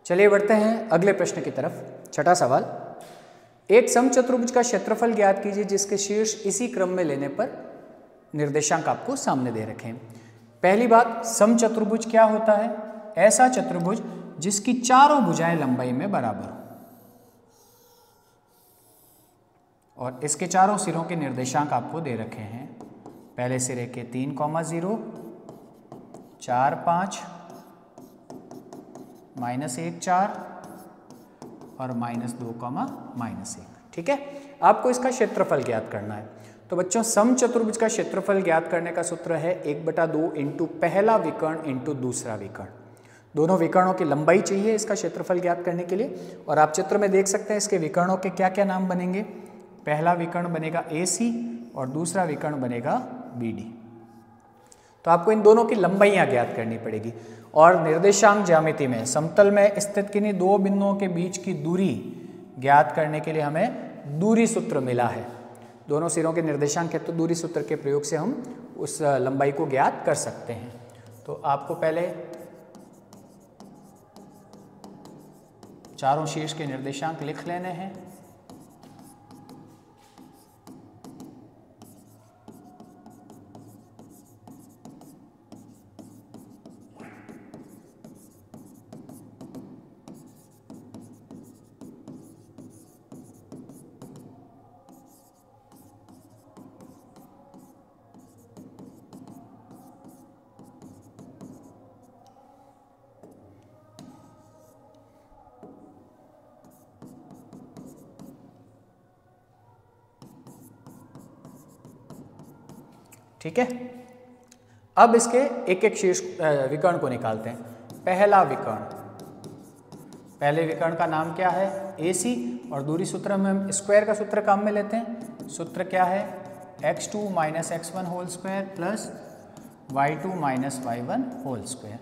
चलिए बढ़ते हैं अगले प्रश्न की तरफ। छठा सवाल, एक समचतुर्भुज का क्षेत्रफल ज्ञात कीजिए जिसके शीर्ष इसी क्रम में लेने पर निर्देशांक आपको सामने दे रखे हैं। पहली बात, समचतुर्भुज क्या होता है? ऐसा चतुर्भुज जिसकी चारों भुजाएं लंबाई में बराबर हो और इसके चारों सिरों के निर्देशांक आपको दे रखे हैं। पहले सिरे के 3, 0, 4, 5, -1, 4 और -2, -1। ठीक है, आपको इसका क्षेत्रफल ज्ञात करना है। तो बच्चों, समचतुर्भुज का क्षेत्रफल ज्ञात करने का सूत्र है 1/2 इंटू पहला विकर्ण इंटू दूसरा विकर्ण। दोनों विकर्णों की लंबाई चाहिए इसका क्षेत्रफल ज्ञात करने के लिए। और आप चित्र में देख सकते हैं इसके विकर्णों के क्या क्या नाम बनेंगे। पहला विकर्ण बनेगा AC और दूसरा विकर्ण बनेगा BD। तो आपको इन दोनों की लंबाइयां ज्ञात करनी पड़ेगी। और निर्देशांक ज्यामिति में समतल में स्थित किन्हीं दो बिंदुओं के बीच की दूरी ज्ञात करने के लिए हमें दूरी सूत्र मिला है। दोनों सिरों के निर्देशांक है तो दूरी सूत्र के प्रयोग से हम उस लंबाई को ज्ञात कर सकते हैं। तो आपको पहले चारों शीर्ष के निर्देशांक लिख लेने हैं। ठीक है, अब इसके एक एक शीर्ष विकर्ण को निकालते हैं। पहला विकर्ण, पहले विकर्ण का नाम क्या है? AC और दूरी सूत्र में हम स्क्वायर का सूत्र काम में लेते हैं। सूत्र क्या है? x2 - x1 whole square plus y2 - y1 whole square.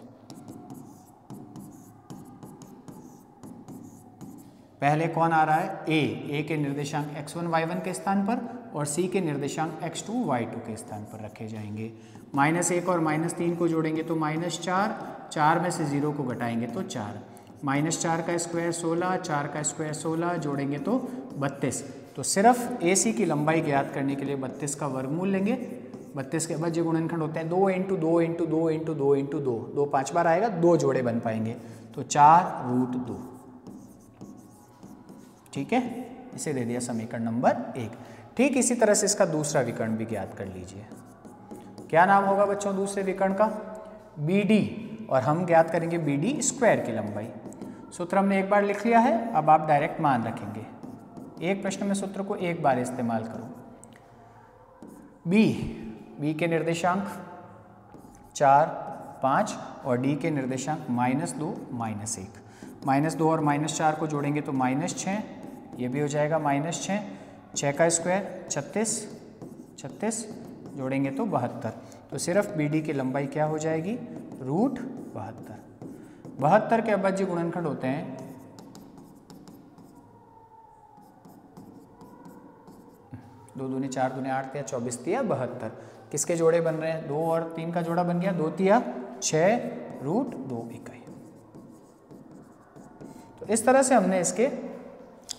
पहले कौन आ रहा है? A के निर्देशांक x1 y1 के स्थान पर और C के निर्देशांक x2 y2 के स्थान पर रखे जाएंगे। -1 और -3 को जोड़ेंगे तो -4, 4 में से 0 को घटाएंगे तो 4, -4 का स्क्वायर 16, 4 का स्क्वायर 16, जोड़ेंगे तो 32। तो सिर्फ AC की लंबाई ज्ञात करने के लिए 32 का वर्गमूल लेंगे। 32 के बाद जो गुणनखंड होते हैं 2 × 2 × 2 × 2 × 2, 2 5 बार आएगा, 2 जोड़े बन पाएंगे तो 4√2। ठीक है, इसे दे दिया समीकरण नंबर 1। ठीक इसी तरह से इसका दूसरा विकर्ण भी ज्ञात कर लीजिए। क्या नाम होगा बच्चों दूसरे विकर्ण का? BD, और हम ज्ञात करेंगे BD स्क्वायर की लंबाई। सूत्र हमने एक बार लिख लिया है, अब आप डायरेक्ट मान रखेंगे। एक प्रश्न में सूत्र को एक बार इस्तेमाल करो। B के निर्देशांक 4, 5 और D के निर्देशांक -2, -1। -2 और -4 को जोड़ेंगे तो -6, ये भी हो जाएगा -6, 6 का स्क्वायर 36, 36 जोड़ेंगे तो 72। तो सिर्फ BD की लंबाई क्या हो जाएगी? √72। 72 के अभाज्य गुणनखंड होते हैं 2 दूनी 4 दूनी 8 तिया 24 तिया 72। किसके जोड़े बन रहे हैं? 2 और 3 का जोड़ा बन गया, 2 तिया 6√2 इकाई। तो इस तरह से हमने इसके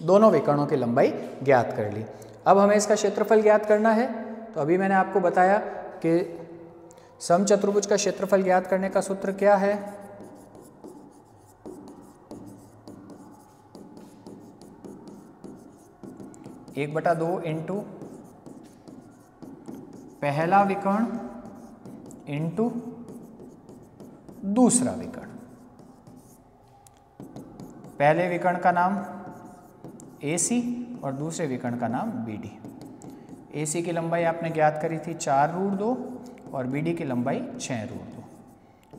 दोनों विकर्णों की लंबाई ज्ञात कर ली। अब हमें इसका क्षेत्रफल ज्ञात करना है। तो अभी मैंने आपको बताया कि समचतुर्भुज का क्षेत्रफल ज्ञात करने का सूत्र क्या है? एक बटा 2 इंटू पहला विकर्ण इंटू दूसरा विकर्ण। पहले विकर्ण का नाम AC और दूसरे विकर्ण का नाम BD। AC की लंबाई आपने ज्ञात करी थी 4√2 और BD की लंबाई 6√2।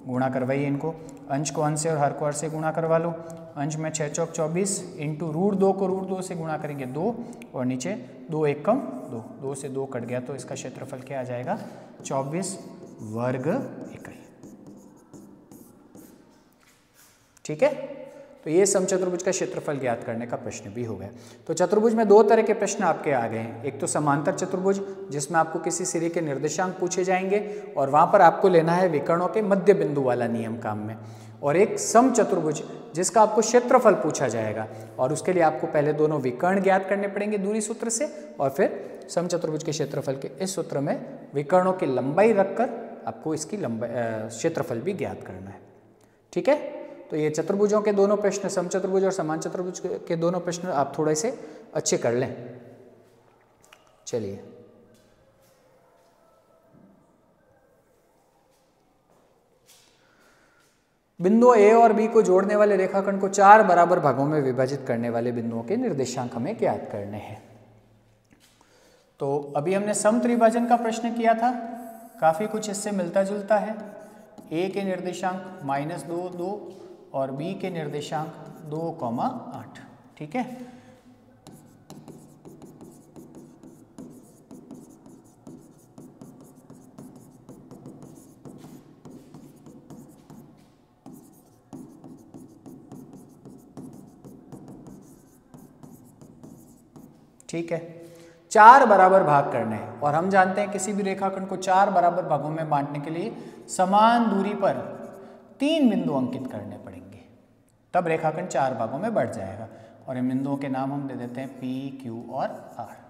गुणा करवाइए इनको, अंश को अंश से और हर को हर से गुणा करवा लो। अंश में 6 चौक 24 इंटू √2 को √2 से गुणा करेंगे 2 और नीचे 2 1 कम 2, 2 से 2 कट गया तो इसका क्षेत्रफल क्या आ जाएगा? 24 वर्ग इकाई। ठीक है, तो ये समचतुर्भुज का क्षेत्रफल ज्ञात करने का प्रश्न भी हो गया। तो चतुर्भुज में दो तरह के प्रश्न आपके आ गए हैं। एक तो समांतर चतुर्भुज जिसमें आपको किसी सिरे के निर्देशांक पूछे जाएंगे और वहां पर आपको लेना है विकर्णों के मध्य बिंदु वाला नियम काम में। और एक समचतुर्भुज जिसका आपको क्षेत्रफल पूछा जाएगा, और उसके लिए आपको पहले दोनों विकर्ण ज्ञात करने पड़ेंगे दूरी सूत्र से, और फिर समचतुर्भुज के क्षेत्रफल के इस सूत्र में विकर्णों की लंबाई रखकर आपको इसकी लंबाई क्षेत्रफल भी ज्ञात करना है। ठीक है, तो ये चतुर्भुजों के दोनों प्रश्न, समचतुर्भुज और समान चतुर्भुज के दोनों प्रश्न आप थोड़े से अच्छे कर लें। चलिए, बिंदु ए और बी को जोड़ने वाले रेखाखंड को 4 बराबर भागों में विभाजित करने वाले बिंदुओं के निर्देशांक हमें ज्ञात करने हैं। तो अभी हमने समत्रिभाजन का प्रश्न किया था, काफी कुछ इससे मिलता जुलता है। ए के निर्देशांक -2, 2 और बी के निर्देशांक 2,8। ठीक है, ठीक है, 4 बराबर भाग करने हैं, और हम जानते हैं किसी भी रेखाखंड को 4 बराबर भागों में बांटने के लिए समान दूरी पर 3 बिंदु अंकित करने पड़ेंगे, तब रेखाखंड 4 भागों में बढ़ जाएगा। और इन बिंदुओं के नाम हम दे देते हैं P, Q और R।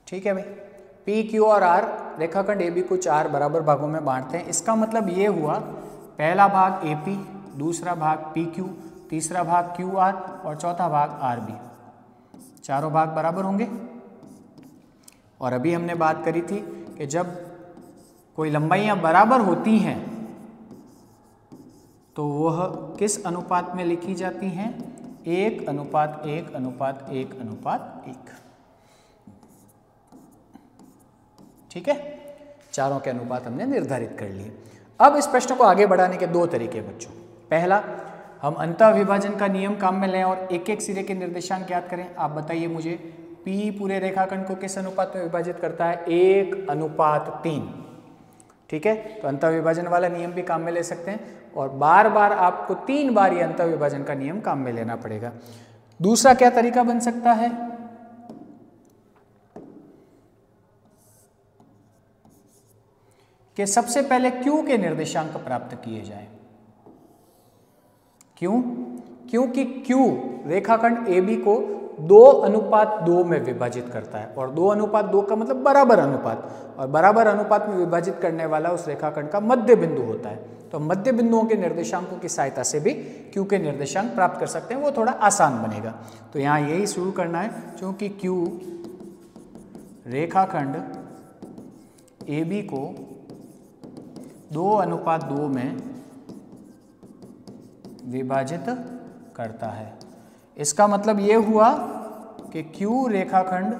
ठीक है भाई, P, Q और R रेखाखंड AB को 4 बराबर भागों में बांटते हैं। इसका मतलब ये हुआ, पहला भाग AP, दूसरा भाग PQ, तीसरा भाग QR और चौथा भाग RB, चारों भाग बराबर होंगे। और अभी हमने बात करी थी कि जब कोई लंबाइयां बराबर होती हैं तो वह किस अनुपात में लिखी जाती हैं? 1:1:1:1:1। ठीक है, चारों के अनुपात हमने निर्धारित कर लिए। अब इस प्रश्न को आगे बढ़ाने के 2 तरीके बच्चों। पहला, हम अंतःविभाजन का नियम काम में लें और एक एक सिरे के निर्देशांक ज्ञात करें। आप बताइए मुझे, P पूरे रेखाखंड को किस अनुपात में विभाजित करता है? 1:3। ठीक है, तो अंतःविभाजन वाला नियम भी काम में ले सकते हैं, और बार बार आपको 3 बार ये अंतःविभाजन का नियम काम में लेना पड़ेगा। दूसरा क्या तरीका बन सकता है? कि सबसे पहले Q के निर्देशांक प्राप्त किए जाएं। क्यों? क्योंकि Q रेखाखंड AB को 2:2 में विभाजित करता है, और 2:2 का मतलब बराबर अनुपात, और बराबर अनुपात में विभाजित करने वाला उस रेखाखंड का मध्य बिंदु होता है। तो मध्य बिंदुओं के निर्देशांकों की सहायता से भी Q के निर्देशांक प्राप्त कर सकते हैं, वो थोड़ा आसान बनेगा। तो यहाँ यही शुरू करना है, क्योंकि Q रेखाखंड AB को 2:2 में विभाजित करता है। इसका मतलब ये हुआ कि Q रेखाखंड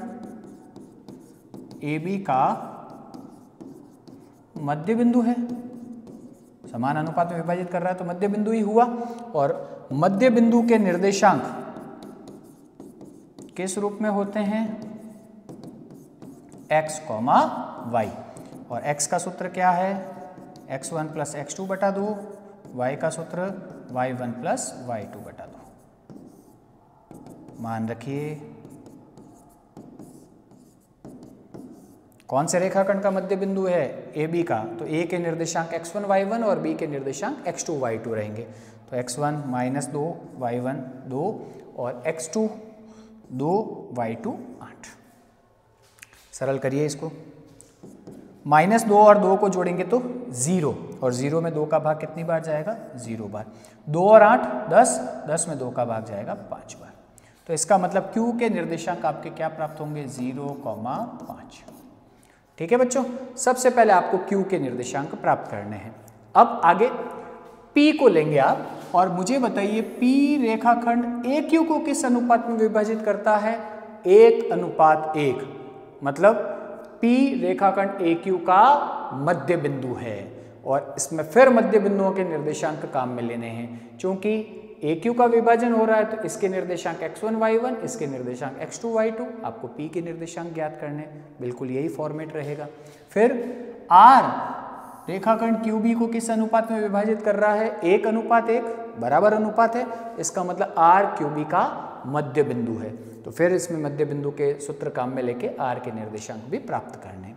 AB का मध्य बिंदु है, समान अनुपात में विभाजित कर रहा है तो मध्य बिंदु ही हुआ। और मध्य बिंदु के निर्देशांक किस रूप में होते हैं? x, y, और x का सूत्र क्या है? x1 + x2/2, y का सूत्र y1 + y2/2। मान रखिए, कौन से रेखाखंड का मध्य बिंदु है? AB का, तो A के निर्देशांक x1 y1 और B के निर्देशांक x2 y2 रहेंगे। तो x1 -2, y1 2 और x2 2, y2 8। सरल करिए इसको। -2 और 2 को जोड़ेंगे तो 0, और 0 में 2 का भाग कितनी बार जाएगा? 0 बार। 2 और 8 10, 10 में 2 का भाग जाएगा 5 बार। तो इसका मतलब Q के निर्देशांक आपके क्या प्राप्त होंगे? 0,5। ठीक है बच्चों, सबसे पहले आपको Q के निर्देशांक प्राप्त करने हैं। अब आगे P को लेंगे आप, और मुझे बताइए P रेखाखंड AQ को किस अनुपात में विभाजित करता है? 1:1। मतलब P रेखाखंड AQ का मध्य बिंदु है, और इसमें फिर मध्य बिंदुओं के निर्देशांक काम में लेने हैं। क्योंकि AQ का विभाजन हो रहा है तो इसके निर्देशांक x1 y1, इसके निर्देशांक x2 y2, आपको P के निर्देशांक ज्ञात करने, बिल्कुल यही फॉर्मेट रहेगा। फिर R रेखाखंड QB को किस अनुपात में विभाजित कर रहा है? 1:1 बराबर अनुपात है, इसका मतलब R QB का मध्य बिंदु है। तो फिर इसमें मध्य बिंदु के सूत्र काम में लेके R के निर्देशांक भी प्राप्त करने।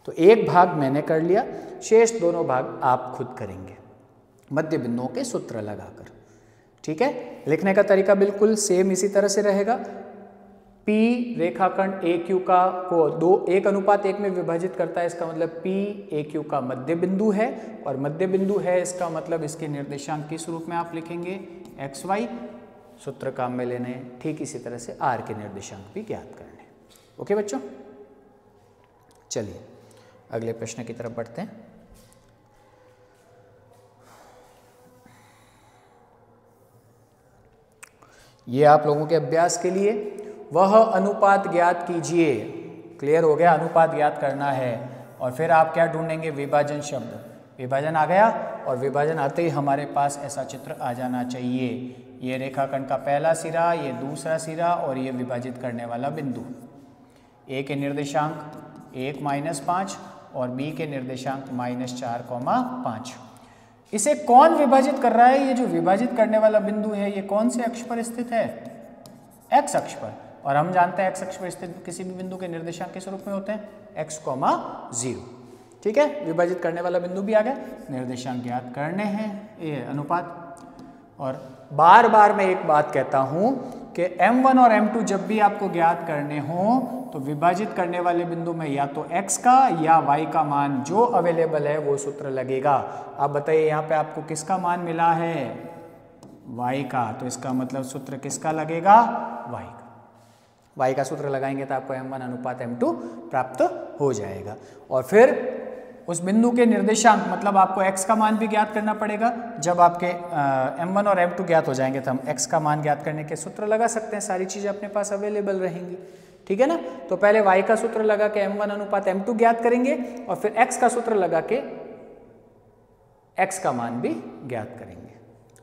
तो एक भाग मैंने कर लिया, शेष दोनों भाग आप खुद करेंगे मध्य बिंदुओं के सूत्र लगाकर। ठीक है, लिखने का तरीका बिल्कुल सेम इसी तरह से रहेगा। P रेखाखंड AQ का को 1:1 में विभाजित करता है, इसका मतलब P AQ का मध्य बिंदु है, और मध्य बिंदु है इसका मतलब इसके निर्देशांक किस रूप में आप लिखेंगे? XY, सूत्र काम में लेने। ठीक इसी तरह से R के निर्देशांक भी ज्ञात करने। ओके बच्चों, चलिए अगले प्रश्न की तरफ बढ़ते हैं। ये आप लोगों के अभ्यास के लिए, वह अनुपात ज्ञात कीजिए। क्लियर हो गया, अनुपात ज्ञात करना है। और फिर आप क्या ढूंढेंगे? विभाजन शब्द। विभाजन आ गया, और विभाजन आते ही हमारे पास ऐसा चित्र आ जाना चाहिए। ये रेखाखंड का पहला सिरा, ये दूसरा सिरा, और ये विभाजित करने वाला बिंदु। A के निर्देशांक 1 - 5 और B के निर्देशांक -4,5। इसे कौन विभाजित कर रहा है? ये जो विभाजित करने वाला बिंदु है ये कौन से अक्ष पर स्थित है? x अक्ष पर। और हम जानते हैं x अक्ष पर स्थित किसी भी बिंदु के निर्देशांक किस रूप में होते हैं? x, 0। ठीक है, विभाजित करने वाला बिंदु भी आ गया, निर्देशांक ज्ञात करने हैं, ये अनुपात। और बार बार मैं एक बात कहता हूं कि M1 और M2 जब भी आपको ज्ञात करने हो तो विभाजित करने वाले बिंदु में या तो x का या y का मान जो अवेलेबल है वो सूत्र लगेगा। आप बताइए यहाँ पे आपको किसका मान मिला है? y का, तो इसका मतलब सूत्र किसका लगेगा? y का। y का सूत्र लगाएंगे तो आपको M1 अनुपात M2 प्राप्त हो जाएगा। और फिर उस बिंदु के निर्देशांक मतलब आपको x का मान भी ज्ञात करना पड़ेगा। जब आपके M1 और M2 ज्ञात हो जाएंगे तो हम x का मान ज्ञात करने के सूत्र लगा सकते हैं, सारी चीज़ें अपने पास अवेलेबल रहेंगी। ठीक है ना, तो पहले y का सूत्र लगा के M1 अनुपात M2 ज्ञात करेंगे, और फिर x का सूत्र लगा के x का मान भी ज्ञात करेंगे।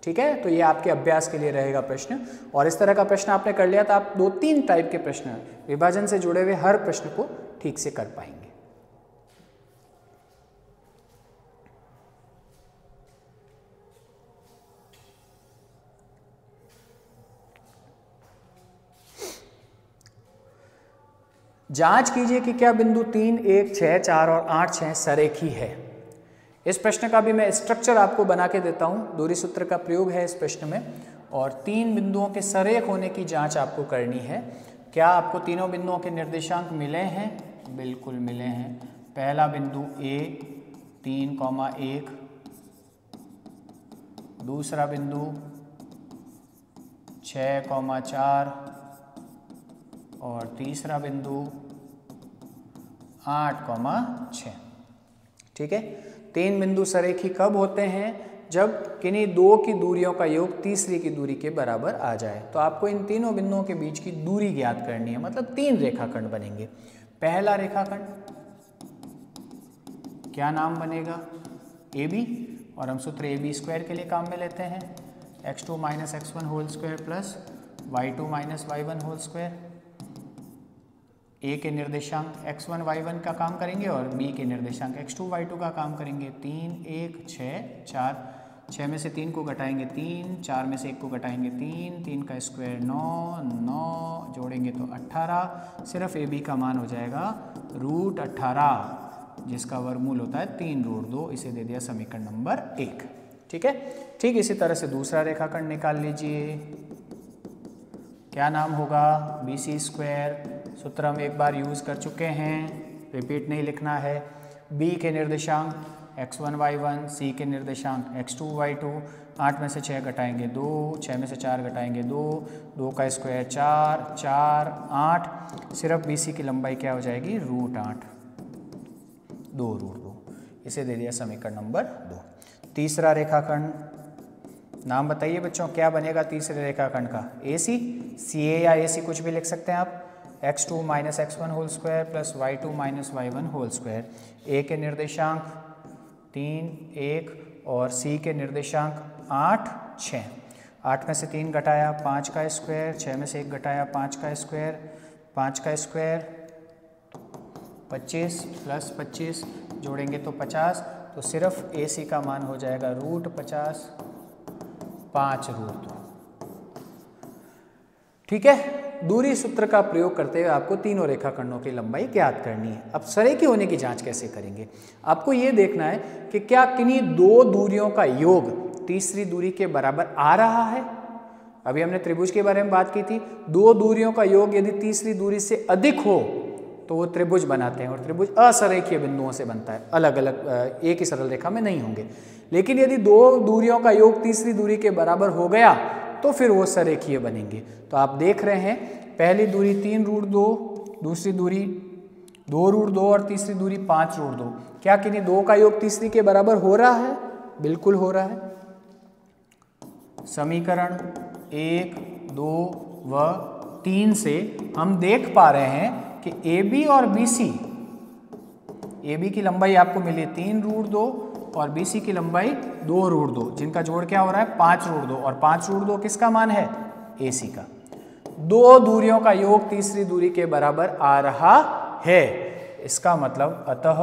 ठीक है, तो ये आपके अभ्यास के लिए रहेगा प्रश्न। और इस तरह का प्रश्न आपने कर लिया तो आप 2-3 टाइप के प्रश्न विभाजन से जुड़े हुए हर प्रश्न को ठीक से कर पाएंगे। जांच कीजिए कि क्या बिंदु 3, 1, 6, 4 और 8, 6 सरेखी है। इस प्रश्न का भी मैं स्ट्रक्चर आपको बना के देता हूं, दूरी सूत्र का प्रयोग है इस प्रश्न में। और 3 बिंदुओं के सरेख होने की जांच आपको करनी है। क्या आपको तीनों बिंदुओं के निर्देशांक मिले हैं? बिल्कुल मिले हैं। पहला बिंदु A 3,1, दूसरा बिंदु 6,4 और तीसरा बिंदु 8,6। ठीक है, 3 बिंदु सरेखी कब होते हैं? जब किन्हीं 2 की दूरियों का योग तीसरी की दूरी के बराबर आ जाए। तो आपको इन तीनों बिंदुओं के बीच की दूरी ज्ञात करनी है, मतलब 3 रेखाखंड बनेंगे। पहला रेखाखंड क्या नाम बनेगा? AB, और हम सूत्र AB² के लिए काम में लेते हैं, x2 - x1 whole square plus y2 - y1 whole square. A के निर्देशांक x1 y1 का काम करेंगे और B के निर्देशांक x2 y2 का काम करेंगे। 3, 1, 6, 4, 6 में से 3 को घटाएंगे 3, 4 में से 1 को घटाएंगे 3, 3 का स्क्वायर 9, 9 जोड़ेंगे तो 18। सिर्फ AB का मान हो जाएगा √18, जिसका वर्गमूल होता है 3√2। इसे दे दिया समीकरण नंबर 1। ठीक है, ठीक इसी तरह से दूसरा रेखाखंड निकाल लीजिए। क्या नाम होगा? BC²। सूत्र हम एक बार यूज़ कर चुके हैं, रिपीट नहीं लिखना है। B के निर्देशांक x1 y1, C के निर्देशांक x2 y2। 8 में से 6 घटाएंगे 2, 6 में से 4 घटाएंगे 2, 2 का स्क्वायर 4, 4, 8। सिर्फ BC की लंबाई क्या हो जाएगी? √8, 2√2। इसे दे दिया समीकरण नंबर 2। तीसरा रेखाखंड, नाम बताइए बच्चों, क्या बनेगा तीसरे रेखाखंड का? AC, CA या AC कुछ भी लिख सकते हैं आप। x2 - x1 whole square plus y2 - y1 whole square. A के निर्देशांक 3, 1 और C के निर्देशांक 8, 6। 8 में से 3 घटाया 5 का स्क्वायर, 6 में से 1 घटाया 5 का स्क्वायर, 5 का स्क्वायर 25 प्लस 25 जोड़ेंगे तो 50, तो सिर्फ AC का मान हो जाएगा √50, 5√2। ठीक है, दूरी सूत्र का प्रयोग करते हुए आपको तीनों रेखाखंडों की लंबाई ज्ञात करनी है। अब सरेखी होने की जांच कैसे करेंगे? आपको ये देखना है कि क्या किन्हीं दो दूरियों का योग तीसरी दूरी के बराबर आ रहा है। अभी हमने त्रिभुज के बारे में बात की थी, दो दूरियों का योग यदि तीसरी दूरी से अधिक हो तो वो त्रिभुज बनाते हैं, और त्रिभुज असरेखीय बिंदुओं से बनता है, अलग अलग एक ही सरल रेखा में नहीं होंगे। लेकिन यदि दो दूरियों का योग तीसरी दूरी के बराबर हो गया तो फिर वो सरेखीय बनेंगे। तो आप देख रहे हैं, पहली दूरी 3√2, दूसरी दूरी 2√2 और तीसरी दूरी 5√2। क्या किन्हीं दो का योग तीसरी के बराबर हो रहा है? बिल्कुल हो रहा है। समीकरण 1, 2 व 3 से हम देख पा रहे हैं कि AB और BC, AB की लंबाई आपको मिली 3√2 और BC की लंबाई 2√2, जिनका जोड़ क्या हो रहा है 5√2, और 5√2 किसका मान है? AC का। दो दूरियों का योग तीसरी दूरी के बराबर आ रहा है, इसका मतलब अतः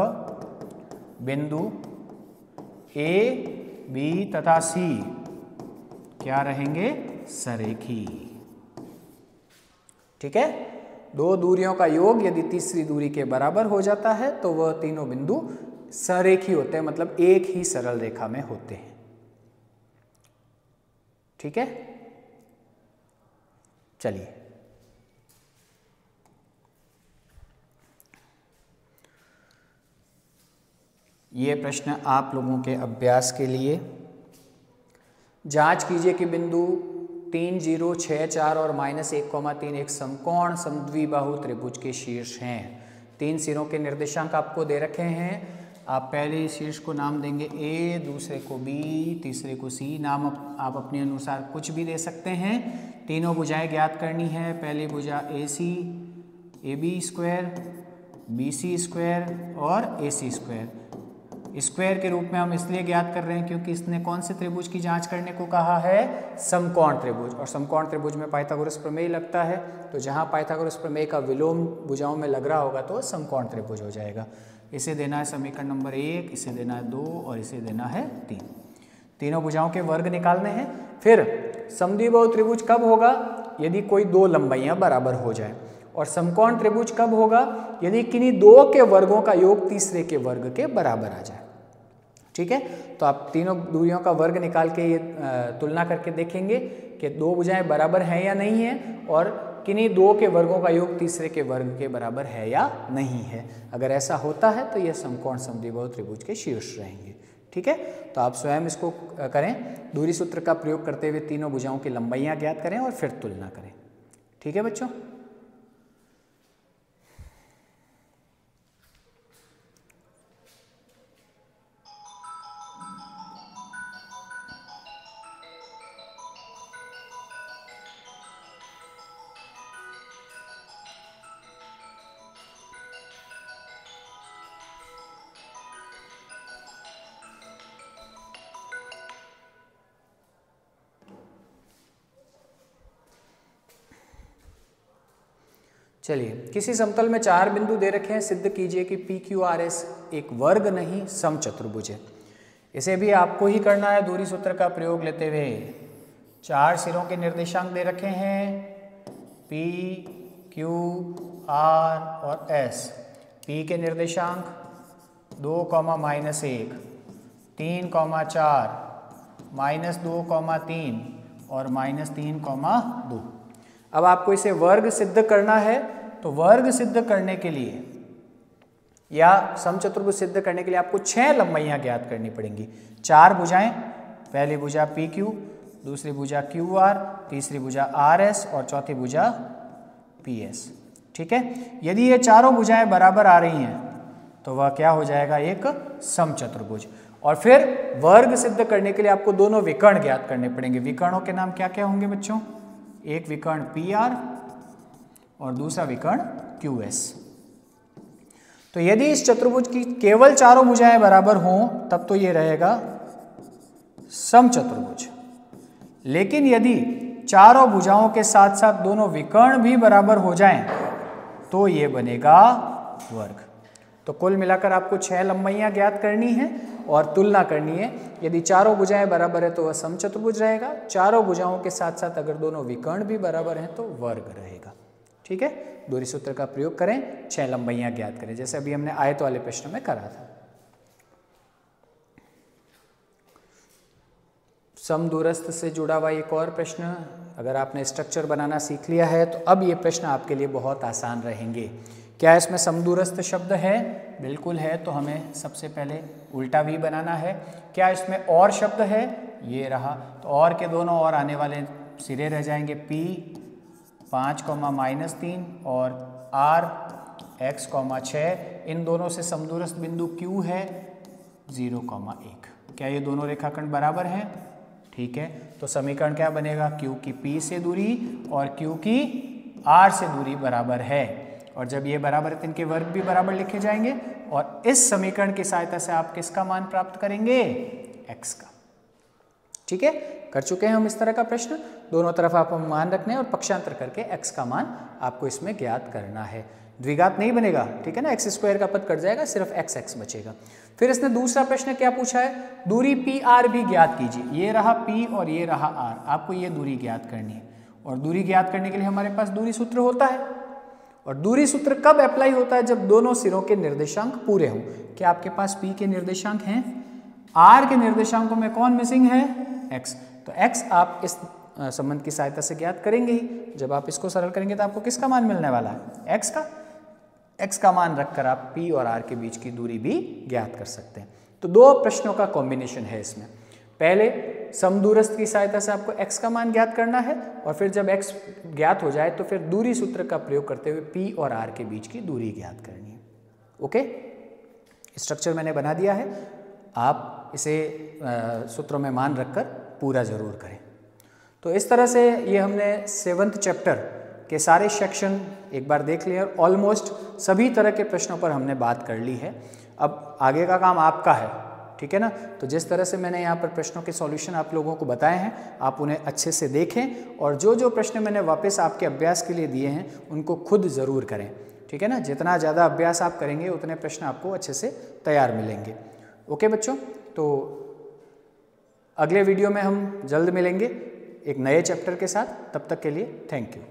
बिंदु A, B तथा C क्या रहेंगे? सरेखी। ठीक है, दो दूरियों का योग यदि तीसरी दूरी के बराबर हो जाता है तो वह तीनों बिंदु सरेखी होते हैं, मतलब एक ही सरल रेखा में होते हैं। ठीक है, चलिए ये प्रश्न आप लोगों के अभ्यास के लिए। जांच कीजिए कि बिंदु 3, 0, 6, 4 और -1,3 एक समकोण समद्विबाहु त्रिभुज के शीर्ष हैं। 3 सिरों के निर्देशांक आपको दे रखे हैं। आप पहले शीर्ष को नाम देंगे A, दूसरे को B, तीसरे को C। नाम आप अपने अनुसार कुछ भी दे सकते हैं। तीनों भुजाएं ज्ञात करनी है। पहली भुजा AC, AB², BC² और AC²। स्क्वायर के रूप में हम इसलिए ज्ञात कर रहे हैं क्योंकि इसने कौन से त्रिभुज की जांच करने को कहा है? समकोण त्रिभुज। और समकोण त्रिभुज में पाइथागोरस प्रमेय लगता है, तो जहां पाइथागोरस प्रमेय का विलोम भुजाओं में लग रहा होगा तो समकोण त्रिभुज हो जाएगा। इसे देना है समीकरण नंबर 1, इसे देना है 2 और इसे देना है 3। तीनों भुजाओं के वर्ग निकालने हैं। फिर समद्विबाहु त्रिभुज कब होगा? यदि कोई दो लंबाइयां बराबर हो जाए। और समकोण त्रिभुज कब होगा? यदि किन्हीं दो के वर्गों का योग तीसरे के वर्ग के बराबर आ जाए। ठीक है, तो आप तीनों दूरियों का वर्ग निकाल के ये तुलना करके देखेंगे कि दो भुजाएं बराबर हैं या नहीं है, और किन्हीं दो के वर्गों का योग तीसरे के वर्ग के बराबर है या नहीं है। अगर ऐसा होता है तो यह समकोण समद्विबाहु त्रिभुज के शीर्ष रहेंगे। ठीक है, तो आप स्वयं इसको करें, दूरी सूत्र का प्रयोग करते हुए तीनों भुजाओं की लंबाइयां ज्ञात करें और फिर तुलना करें। ठीक है बच्चों, चलिए किसी समतल में 4 बिंदु दे रखे हैं। सिद्ध कीजिए कि PQRS एक वर्ग नहीं समचतुर्भुज है। इसे भी आपको ही करना है दूरी सूत्र का प्रयोग लेते हुए। 4 सिरों के निर्देशांक दे रखे हैं P, Q, R और S। P के निर्देशांक 2, -1, 3, 4, -2, 3 और -3, 2। अब आपको इसे वर्ग सिद्ध करना है, तो वर्ग सिद्ध करने के लिए या समचतुर्भुज सिद्ध करने के लिए आपको 6 लंबाइयां ज्ञात करनी पड़ेंगी। 4 भुजाएं, पहली भुजा PQ, दूसरी भुजा QR, तीसरी भुजा RS और चौथी भुजा PS। ठीक है, यदि ये चारों भुजाएं बराबर आ रही हैं तो वह क्या हो जाएगा? एक समचतुर्भुज। और फिर वर्ग सिद्ध करने के लिए आपको दोनों विकर्ण ज्ञात करने पड़ेंगे। विकर्णों के नाम क्या क्या होंगे बच्चों? एक विकर्ण PR और दूसरा विकर्ण QS। तो यदि इस चतुर्भुज की केवल चारों भुजाएं बराबर हों तब तो ये रहेगा समचतुर्भुज। लेकिन यदि चारों भुजाओं के साथ साथ दोनों विकर्ण भी बराबर हो जाएं तो ये बनेगा वर्ग। तो कुल मिलाकर आपको 6 लंबाइयां ज्ञात करनी है और तुलना करनी है। यदि चारों भुजाएं बराबर है तो वह समचतुर्भुज रहेगा, चारों भुजाओं के साथ साथ अगर दोनों विकर्ण भी बराबर हैं तो वर्ग रहेगा। ठीक है, दूरी सूत्र का प्रयोग करें, 6 लंबाइयां ज्ञात करें, जैसे अभी हमने आयत वाले प्रश्न में करा था। समदूरस्थ से जुड़ा हुआ एक और प्रश्न, अगर आपने स्ट्रक्चर बनाना सीख लिया है तो अब ये प्रश्न आपके लिए बहुत आसान रहेंगे। क्या इसमें समदूरस्थ शब्द है? बिल्कुल है, तो हमें सबसे पहले उल्टा भी बनाना है। क्या इसमें और शब्द है? ये रहा, तो और के दोनों और आने वाले सिरे रह जाएंगे, P 5, -3 और R x, 6। इन दोनों से समदूरस्थ बिंदु Q है 0, 1। क्या ये दोनों रेखाखंड बराबर हैं? ठीक है, तो समीकरण क्या बनेगा? Q की P से दूरी और Q की R से दूरी बराबर है, और जब ये बराबर है तो इनके वर्ग भी बराबर लिखे जाएंगे, और इस समीकरण की सहायता से आप किसका मान प्राप्त करेंगे? x का। ठीक है, कर चुके हैं हम इस तरह का प्रश्न। दोनों तरफ आपको मान रखने हैं और पक्षांतर करके x का मान आपको इसमें ज्ञात करना है। द्विघात नहीं बनेगा, ठीक है ना, x² का पद कट जाएगा, सिर्फ x बचेगा। फिर इसने दूसरा प्रश्न क्या पूछा है? दूरी PR भी ज्ञात कीजिए। ये रहा P और ये रहा R, आपको ये दूरी ज्ञात करनी है, और दूरी ज्ञात करने के लिए हमारे पास दूरी सूत्र होता है। और दूरी सूत्र कब अप्लाई होता है? जब दोनों सिरों के निर्देशांक पूरे हों। क्या आपके पास P के निर्देशांक हैं? R के निर्देशांकों में कौन मिसिंग है? x। तो x आप इस संबंध की सहायता से ज्ञात करेंगे ही। जब आप इसको सरल करेंगे तो आपको किसका मान मिलने वाला है? x का। x का मान रखकर आप P और R के बीच की दूरी भी ज्ञात कर सकते हैं। तो दो प्रश्नों का कॉम्बिनेशन है इसमें। पहले समदूरस्थ की सहायता से आपको x का मान ज्ञात करना है, और फिर जब x ज्ञात हो जाए तो फिर दूरी सूत्र का प्रयोग करते हुए P और R के बीच की दूरी ज्ञात करनी है। ओके, स्ट्रक्चर मैंने बना दिया है, आप इसे सूत्रों में मान रखकर पूरा जरूर करें। तो इस तरह से ये हमने 7th चैप्टर के सारे सेक्शन एक बार देख लिए और ऑलमोस्ट सभी तरह के प्रश्नों पर हमने बात कर ली है। अब आगे का काम आपका है, ठीक है ना। तो जिस तरह से मैंने यहाँ पर प्रश्नों के सॉल्यूशन आप लोगों को बताए हैं, आप उन्हें अच्छे से देखें, और जो जो प्रश्न मैंने वापस आपके अभ्यास के लिए दिए हैं उनको खुद ज़रूर करें, ठीक है ना। जितना ज़्यादा अभ्यास आप करेंगे उतने प्रश्न आपको अच्छे से तैयार मिलेंगे। ओके बच्चों, तो अगले वीडियो में हम जल्द मिलेंगे एक नए चैप्टर के साथ। तब तक के लिए थैंक यू।